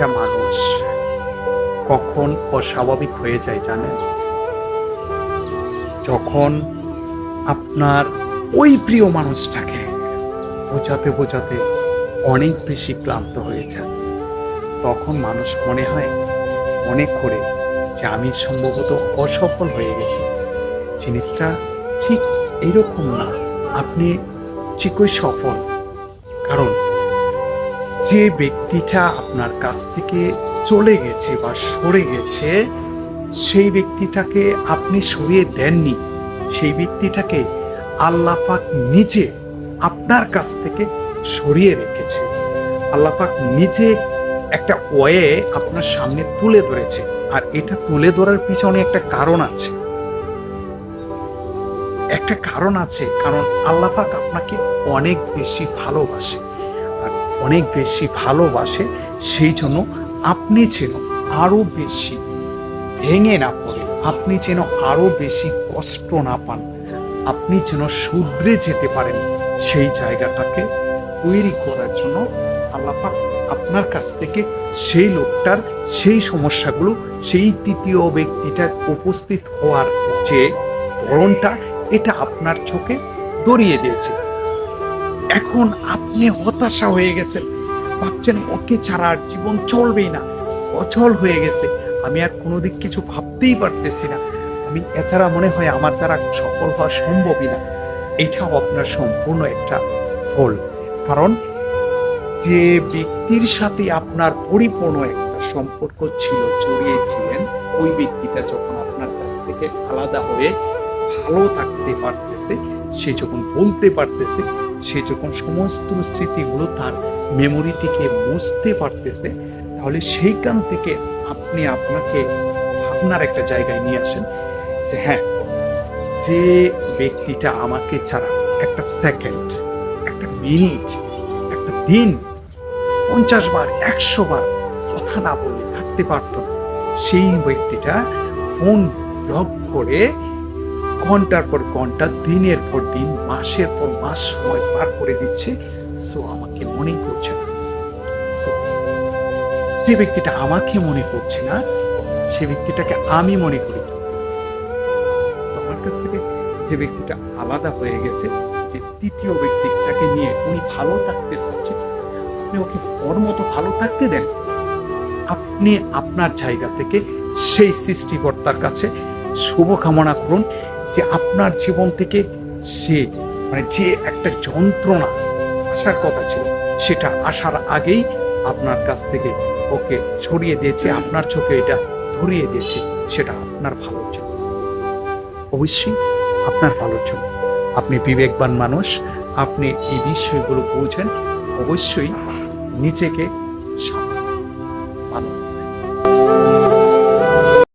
একটা মানুষ কখন অস্বাভাবিক হয়ে যায় জানেন? যখন আপনার ওই প্রিয় মানুষটাকে বোঝাতে বোঝাতে অনেক বেশি ক্লান্ত হয়ে যায়, তখন মানুষ মনে করে যে আমি সম্ভবত অসফল হয়ে গেছি। জিনিসটা ঠিক এরকম না। আপনি ঠিকই সফল। কারণ যে ব্যক্তিটা আপনার কাছ থেকে চলে গেছে বা সরে গেছে, সেই ব্যক্তিটাকে আপনি সরিয়ে দেননি। সেই ব্যক্তিটাকে আল্লাহ পাক নিজে আপনার কাছ থেকে সরিয়ে রেখেছে। আল্লাহ পাক নিজে একটা ওয়ে আপনার সামনে তুলে ধরেছে। আর এটা তুলে ধরার পিছনে একটা কারণ আছে। কারণ আল্লাহ পাক আপনাকে অনেক বেশি ভালোবাসে। আর অনেক বেশি ভালোবাসে, সেই জন্য আপনি যেন আরো বেশি ভেঙে না পড়ে, আপনি যেন আরো বেশি কষ্ট না পান, আপনি যেন শুধরে যেতে পারেন, সেই জায়গাটাকে তৈরি করার জন্য আল্লাহ পাক আপনার কাছ থেকে সেই লোকটার সেই সমস্যাগুলো, সেই তৃতীয় ব্যক্তিটার উপস্থিত হওয়ার যে ধরনটা, এটা আপনার চোখে ধরিয়ে দিয়েছে। এখন আপনি হতাশা হয়ে গেছেন, ভাবছেন ওকে ছাড়া আর জীবন চলবেই না, অচল হয়ে গেছে, আমি আর কোনো দিক কিছু ভাবতেই পারতেছি না, আমি এছাড়া মনে হয় আমার দ্বারা সফল হওয়া সম্ভবই না। এটাও আপনার সম্পূর্ণ একটা ভুল। কারণ যে ব্যক্তির সাথে আপনার পরিপূর্ণ একটা সম্পর্ক ছিল, জড়িয়েছিলেন, ওই ব্যক্তিটা যখন আপনার কাছ থেকে আলাদা হয়ে ভালো থাকতে পারতেছে, সে যখন বলতে পারতেছে, সে যখন সমস্ত স্মৃতিগুলো তার মেমোরি থেকে মুছতে পারতেছে, তাহলে সেইখান থেকে আপনি আপনাকে ভাবনার একটা জায়গায় নিয়ে আসেন যে হ্যাঁ, যে ব্যক্তিটা আমাকে ছাড়া একটা সেকেন্ড, একটা মিনিট, একটা দিন 50 বার 100 বার কথা না বলে থাকতে পারত না, সেই ব্যক্তিটা ফোন ব্লক করে ঘন্টার পর ঘন্টা, দিনের পর দিন, মাসের পর মাস সময় পার করে দিচ্ছে। সো আমাকে মনে করছে না। সো যে ব্যক্তিটা আমাকে মনে করছে না, সে ব্যক্তিটাকে আমি মনে করি। তোমার কাছ থেকে যে ব্যক্তিটা আলাদা হয়ে গেছে, যে তৃতীয় ব্যক্তিটাকে নিয়ে উনি ভালো থাকতে চাচ্ছে, আপনি ওকে ওর মতো ভালো থাকতে দেন। আপনি আপনার জায়গা থেকে সেই সৃষ্টিকর্তার কাছে শুভকামনা করুন যে আপনার জীবন থেকে সে, যে একটা যন্ত্রণা আসার কথা ছিল, সেটা আসার আগেই আপনার কাছ থেকে ওকে সরিয়ে দিয়েছে, আপনার চোখে এটা ধরিয়ে দিয়েছে। সেটা আপনার ভালোর জন্য, অবশ্যই আপনার ভালোর জন্য। আপনি বিবেকবান মানুষ, আপনি এই বিষয়গুলো বুঝেন, অবশ্যই নিজেকে ভালো